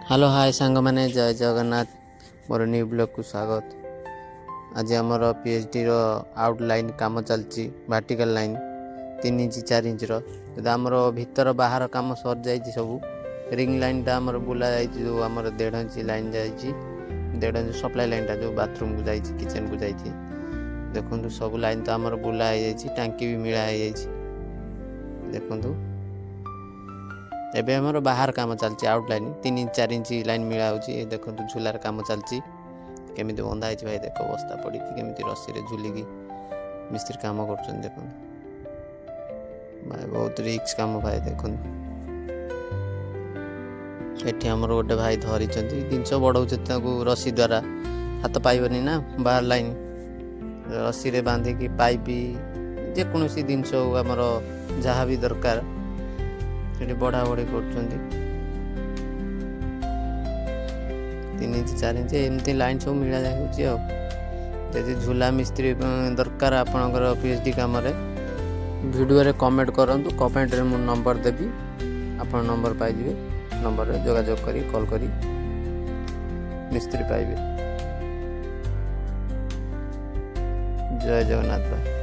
Hello hi सांग मैंने जय जगन्नाथ मोर न्यू ब्लॉग को स्वागत। आज आमर पीएचडी रो आउटलाइन काम चलची वर्टिकल लाइन 3 इंच 4 इंच आमर भीतर बाहर काम सर जाइए सब रिंग लाइन टा आमर बुला जाइए जो आमर 1.5 इंच लाइन जाइए 1.5 इंच सप्लाई लाइन टा जो बाथरूम को जाइए किचन को जाइए देखो सब लाइन तो आमर बुला टांकी भी मिला देखु एबे हमर बाहर काम चलची आउटलाइन 3 इंच 4 इंच लाइन मिला देखो झूलार काम चलची केमी बंधा है भाई देख बस्ता पड़ी केमी रस्सी रे झुलिकी मिस्त्री काम कर देख भाई बहुत रिक्स काम भाई देख एठी हमर गोटे भाई धरी जिनस बढ़ाऊँ रस्सी द्वारा हाथ पाइबनी ना बाहर लाइन रस्सी रे बांधिकी पाइप जेकोसी जिनस आमर जहाँ भी दरकार बढ़ा बढ़ी कर 3 इंच 4 इंच एमती लाइन सब मिला जाए झूला मिस्त्री दरकार आपणकर पीएचडी कम वीडियो रे कमेंट करंतु कमेंट रे मु नंबर देबी आपण नंबर पाइबे नंबर रे जोगाजोग करी कॉल करी मिस्त्री पाइबे। जय जगन्नाथ भाई।